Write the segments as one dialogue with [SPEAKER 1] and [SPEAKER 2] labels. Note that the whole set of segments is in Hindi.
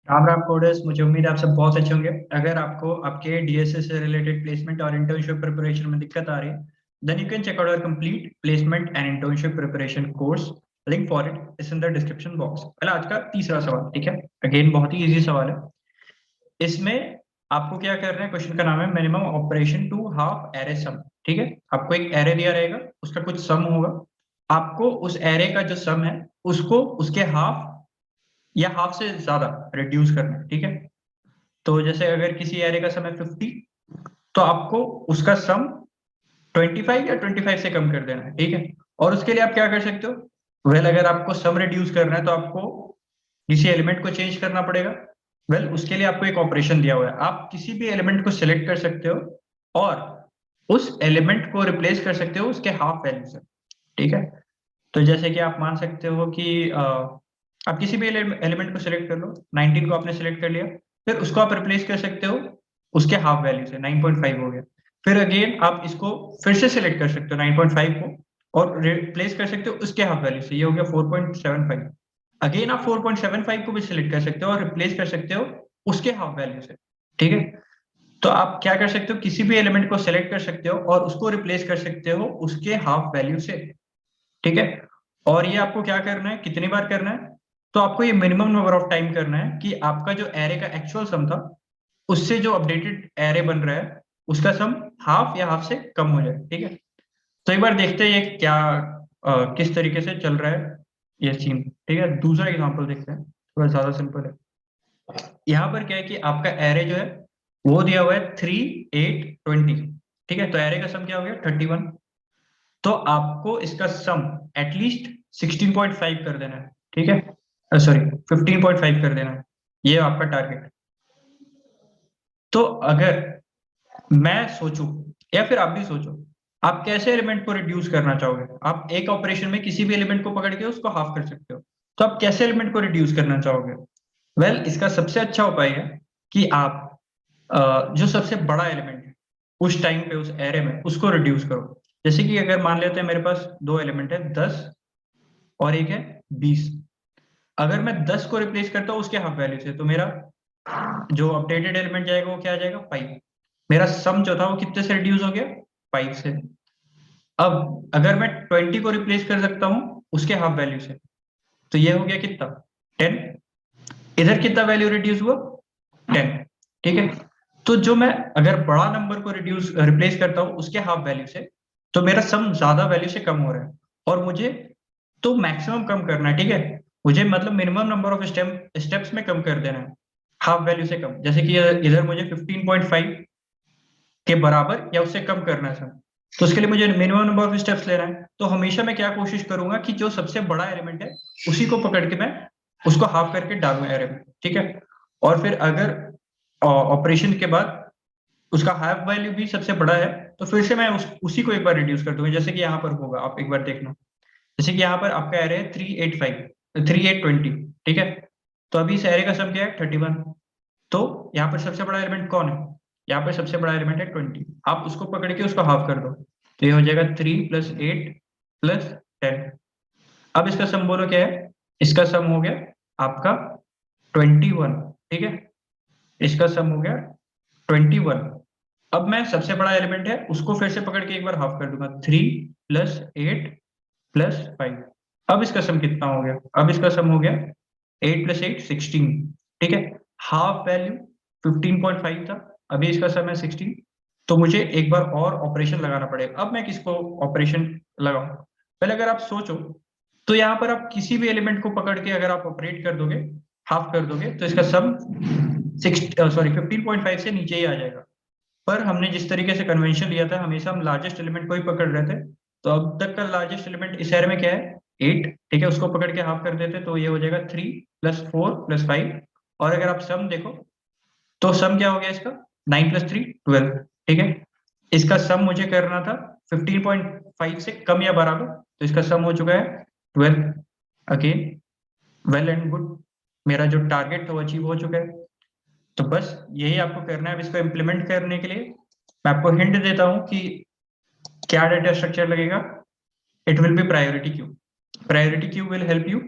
[SPEAKER 1] राम राम कोडर्स, मुझे उम्मीद है आप सब बहुत अच्छे होंगे। अगर आपको आपके डीएसए से रिलेटेड प्लेसमेंट और इंटर्नशिप प्रिपरेशन में दिक्कत आ रही है, then you can check out our complete placement and internship preparation course. Link for it is in the description box. पहले आज का तीसरा सवाल, ठीक है। अगेन बहुत ही इजी सवाल है। इसमें आपको क्या करना है, क्वेश्चन का नाम है minimum operation to half array sum. ठीक है, आपको एक एरे दिया रहेगा, उसका कुछ सम होगा। आपको उस एरे का जो सम है उसको उसके हाफ या हाफ से ज्यादा रिड्यूस करना है। ठीक है, तो जैसे अगर किसी एरे का सम है 50, तो आपको उसका सम 25 या 25 से कम कर देना है। ठीक है, और उसके लिए आप क्या कर सकते हो, वेल अगर आपको सम रिड्यूस करना है तो आपको किसी एलिमेंट को चेंज करना पड़ेगा। वेल उसके लिए आपको एक ऑपरेशन दिया हुआ है, आप किसी भी एलिमेंट को सिलेक्ट कर सकते हो और उस एलिमेंट को रिप्लेस कर सकते हो उसके हाफ वैल्यू से। ठीक है, तो जैसे कि आप मान सकते हो कि आप किसी भी एलिमेंट को सिलेक्ट कर लो। 19 को आपने सिलेक्ट कर लिया, फिर उसको आप रिप्लेस कर सकते हो उसके हाफ वैल्यू से, 9.5 हो गया। फिर अगेन आप इसको फिर से सिलेक्ट कर सकते हो 9.5 को और रिप्लेस कर सकते हो उसके हाफ वैल्यू से, ये हो गया 4.75। अगेन आप 4.75 को भी सिलेक्ट कर सकते हो और रिप्लेस कर सकते हो उसके हाफ वैल्यू से। ठीक है, तो आप क्या कर सकते हो, किसी भी एलिमेंट को सिलेक्ट कर सकते हो और उसको रिप्लेस कर सकते हो उसके हाफ वैल्यू से। ठीक है, और ये आपको क्या करना है, कितनी बार करना है, तो आपको ये मिनिमम नंबर ऑफ टाइम करना है कि आपका जो एरे का एक्चुअल सम था उससे जो अपडेटेड एरे बन रहा है उसका सम हाफ या हाफ से कम हो जाए। ठीक है, तो एक बार देखते हैं ये क्या किस तरीके से चल रहा है ये सीन। ठीक है, दूसरा एग्जांपल देखते हैं, थोड़ा ज्यादा सिंपल है। यहाँ पर क्या है कि आपका एरे जो है वो दिया हुआ है 3, 8, 20। ठीक है, तो एरे का सम क्या हो गया 31। तो आपको इसका सम एटलीस्ट 16.5 कर देना है। ठीक है, सॉरी 15.5 कर देना है, ये आपका टारगेट। तो अगर मैं सोचूं या फिर आप भी सोचो, आप कैसे एलिमेंट को रिड्यूस करना चाहोगे। आप एक ऑपरेशन में किसी भी एलिमेंट को पकड़ के उसको हाफ कर सकते हो, तो आप कैसे एलिमेंट को रिड्यूस करना चाहोगे। वेल इसका सबसे अच्छा उपाय है कि आप जो सबसे बड़ा एलिमेंट है उस टाइम पे उस एरे में उसको रिड्यूस करो। जैसे कि अगर मान लेते हैं मेरे पास दो एलिमेंट है, 10 और एक है 20। अगर मैं 10 को रिप्लेस करता हूँ उसके हाफ वैल्यू से, तो मेरा जो अपडेटेड एलिमेंट जाएगा वो क्या आ जाएगा 5। मेरा सम जो था वो कितने से रिड्यूस हो गया, 5 से। अब अगर मैं 20 को रिप्लेस कर सकता हूँ उसके हाफ वैल्यू से, तो ये हो गया कितना, 10। इधर कितना वैल्यू रिड्यूस हुआ, 10। ठीक है, तो जो मैं अगर बड़ा नंबर को रिप्लेस करता हूँ उसके हाफ वैल्यू से, तो मेरा सम ज्यादा वैल्यू से कम हो रहा है। और मुझे तो मैक्सिमम कम करना है। ठीक है, मुझे मतलब मिनिमम नंबर ऑफ स्टेप्स में कम कर देना है, हाफ वैल्यू से कम। जैसे कि इधर मुझे 15.5 के बराबर या उससे कम करना है सर, तो उसके लिए मुझे मिनिमम नंबर ऑफ स्टेप्स लेना है। तो हमेशा मैं क्या कोशिश करूंगा कि जो सबसे बड़ा एलिमेंट है उसी को पकड़ के मैं उसको हाफ करके डालूं एरे में। ठीक है, और फिर अगर ऑपरेशन के बाद उसका हाफ वैल्यू भी सबसे बड़ा है, तो फिर से मैं उसी को एक बार रिड्यूस कर दूंगा। जैसे कि यहाँ पर होगा, आप एक बार देखना। जैसे कि यहाँ पर आपका एरे है 3, 8, 5, 3, 8, 20। ठीक है, तो अभी इस एरे का सम क्या है 31। तो यहाँ पर सबसे बड़ा एलिमेंट कौन है, यहाँ पर सबसे बड़ा एलिमेंट है 20। आप उसको पकड़ के उसको हाफ कर दो, तो ये हो जाएगा 3 + 8 + 10। अब इसका सम बोलो क्या है, इसका सम हो गया आपका 21। ठीक है, इसका सम हो गया 21। अब मैं सबसे बड़ा एलिमेंट है उसको फिर से पकड़ के एक बार हाफ कर दूंगा, 3 + 8 + 5। अब इसका सम कितना हो गया, अब इसका सम हो गया 8 + 8 16। ठीक है, हाफ वैल्यू 15.5 था, अभी इसका सम है 16। तो मुझे एक बार और ऑपरेशन लगाना पड़ेगा। अब मैं किसको ऑपरेशन लगाऊं, पहले अगर आप सोचो, तो यहाँ पर आप किसी भी एलिमेंट को पकड़ के अगर आप ऑपरेट कर दोगे, हाफ कर दोगे, तो इसका सम 15.5 से नीचे ही आ जाएगा। पर हमने जिस तरीके से कन्वेंशन लिया था, हमेशा हम लार्जेस्ट एलिमेंट को ही पकड़ रहे थे। तो अब तक का लार्जेस्ट एलिमेंट इस एरे में क्या है, 8। ठीक है, उसको पकड़ के हाफ कर देते, तो ये हो जाएगा 3 + 4 + 5। और अगर आप सम देखो, तो सम क्या हो गया इसका, 9 + 3 12। ठीक है, इसका सम मुझे करना था 15.5 से कम या बराबर, तो इसका सम हो चुका है 12। अगेन वेल एंड गुड, मेरा जो टारगेट था वो अचीव हो चुका है। तो बस यही आपको करना है। अब इसको इम्प्लीमेंट करने के लिए मैं आपको हिंट देता हूं कि क्या डेटा स्ट्रक्चर लगेगा। It will be priority queue. Priority queue will help you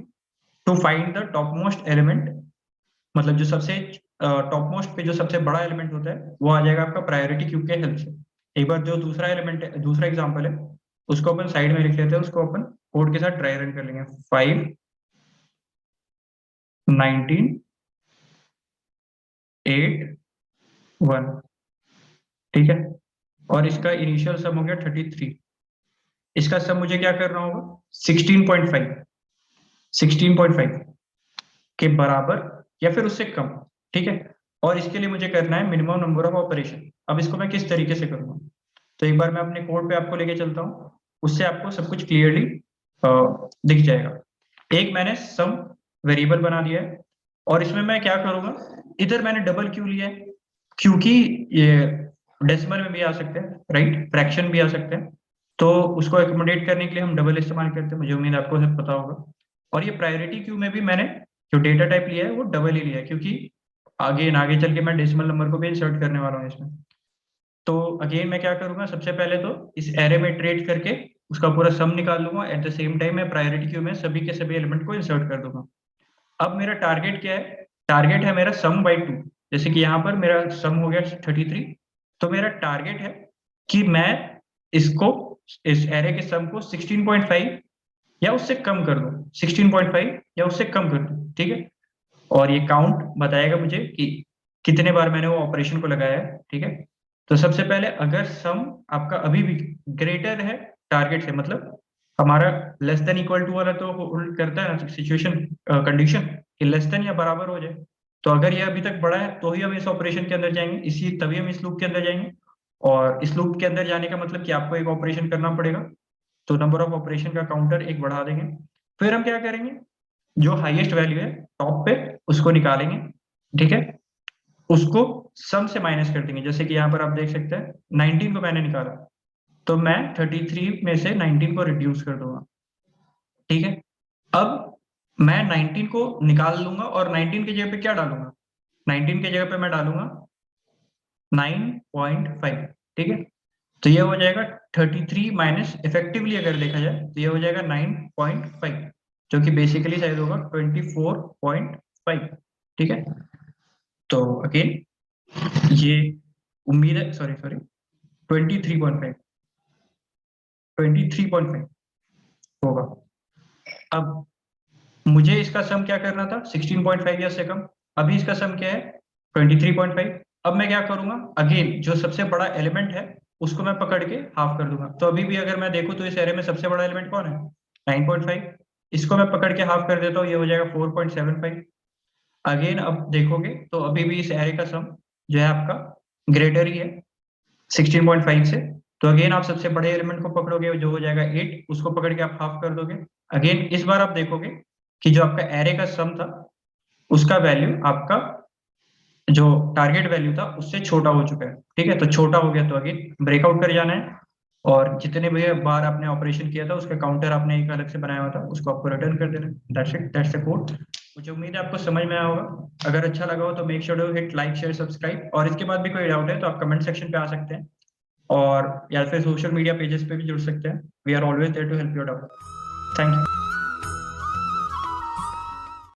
[SPEAKER 1] to find the top most element मतलब जो सबसे टॉप मोस्ट पे जो सबसे बड़ा एलिमेंट होता है वो आ जाएगा आपका प्रायोरिटी क्यू के हेल्प से। एक बार जो दूसरा एलिमेंट है, दूसरा एग्जांपल है, उसको अपन साइड में लिख लेते हैं, उसको अपन कोड के साथ ट्राई रन कर लेंगे। 5 19 8 1, ठीक है। और इसका इनिशियल सम हो गया 33। इसका सम मुझे क्या करना होगा, 16.5 16.5 के बराबर या फिर उससे कम, ठीक है। और इसके लिए मुझे करना है मिनिमम नंबर ऑफ ऑपरेशन। अब इसको मैं किस तरीके से करूंगा, तो एक बार मैं अपने कोड पे आपको लेके चलता हूँ, उससे आपको सब कुछ क्लियरली दिख जाएगा। एक मैंने सम वेरिएबल बना दिया है और इसमें मैं क्या करूंगा, इधर मैंने डबल क्यों लिया है, क्योंकि ये डेसिमल में भी आ सकते हैं, राइट, फ्रैक्शन भी आ सकते हैं, तो उसको एकोमोडेट करने के लिए हम डबल इस्तेमाल करते हैं। मुझे उम्मीद है आपको सब पता होगा। और ये प्रायोरिटी क्यू में भी मैंने जो डेटा टाइप लिया है वो डबल ही लिया है, क्योंकि आगे चल के मैं डेसिमल नंबर को भी इंसर्ट करने वाला हूँ इसमें। तो अगेन मैं क्या करूंगा, सबसे पहले तो इस एरे में ट्रेड करके उसका पूरा सम निकाल लूंगा। एट द सेम टाइम मैं प्रायोरिटी क्यू में सभी के सभी एलिमेंट को इंसर्ट कर दूंगा। अब मेरा टारगेट क्या है, टारगेट है मेरा सम बाई 2। जैसे कि यहाँ पर मेरा सम हो गया 33, तो मेरा टारगेट है कि मैं इसको, इस एरे के सम को 16.5 या उससे कम कर दूं, 16.5 या उससे कम कर दूं, ठीक है। और ये काउंट बताएगा मुझे कि कितने बार मैंने वो ऑपरेशन को लगाया है, ठीक है। तो सबसे पहले अगर सम आपका अभी भी ग्रेटर है टारगेट से, मतलब हमारा लेस देन इक्वल टू वाला तो होल्ड करता है ना सिचुएशन कंडीशन कि लेस देन या बराबर हो जाए। तो अगर ये अभी तक बड़ा है तो ही हम इस ऑपरेशन के अंदर जाएंगे, इसी तभी हम इस लूप के अंदर जाएंगे। और इस लूप के अंदर जाने का मतलब कि आपको एक ऑपरेशन करना पड़ेगा, तो नंबर ऑफ ऑपरेशन का काउंटर एक बढ़ा देंगे। फिर हम क्या करेंगे, जो हाईएस्ट वैल्यू है टॉप पे उसको निकालेंगे, ठीक है। उसको सम से माइनस कर देंगे। जैसे कि यहाँ पर आप देख सकते हैं 19 को मैंने निकाला, तो मैं 33 में से 19 को रिड्यूस कर दूंगा, ठीक है। अब मैं 19 को निकाल लूंगा और 19 की जगह पे क्या डालूंगा, 19 की जगह पे मैं डालूंगा 9.5, ठीक है। तो ये हो जाएगा 33 माइनस, इफेक्टिवली अगर देखा जाए तो ये हो जाएगा 9.5, जो कि बेसिकली शायद होगा 24.5, ठीक है। तो अगेन ये उम्मीद है, सॉरी 23.5 23.5 होगा। अब मुझे इसका सम क्या करना था, 16.5 या से कम। अभी इसका सम क्या है, 23.5। अब मैं क्या करूंगा, अगेन जो सबसे बड़ा एलिमेंट है उसको मैं पकड़ के हाफ कर दूंगा। तो अभी भी अगर मैं देखूं तो इस एरे में सबसे बड़ा एलिमेंट कौन है, 9.5। इसको मैं पकड़ के हाफ कर देता हूँ, ये हो जाएगा 4.75। अगेन अब देखोगे तो अभी भी इस एरे का सम जो है आपका ग्रेटर ही है 16.5 से। तो अगेन आप सबसे बड़े एलिमेंट को पकड़ोगे जो हो जाएगा 8, उसको पकड़ के आप हाफ कर दोगे। अगेन इस बार आप देखोगे कि जो आपका एरे का सम था उसका वैल्यू आपका जो टारगेट वैल्यू था उससे छोटा हो चुका है, ठीक है। तो छोटा हो गया तो अगेन ब्रेकआउट कर जाना है, और जितने भी बार आपने ऑपरेशन किया था उसका काउंटर आपने एक अलग से बनाया हुआ था उसको आपको रिटर्न कर देना। That's it, that's the code. मुझे उम्मीद है आपको समझ में आया होगा। अगर अच्छा लगा हो तो make sure to hit like share subscribe, और इसके बाद भी कोई डाउट है तो आप कमेंट सेक्शन पे आ सकते हैं, और या फिर सोशल मीडिया पेजेस पे भी जुड़ सकते हैं। We are always there to help you out. Thank you.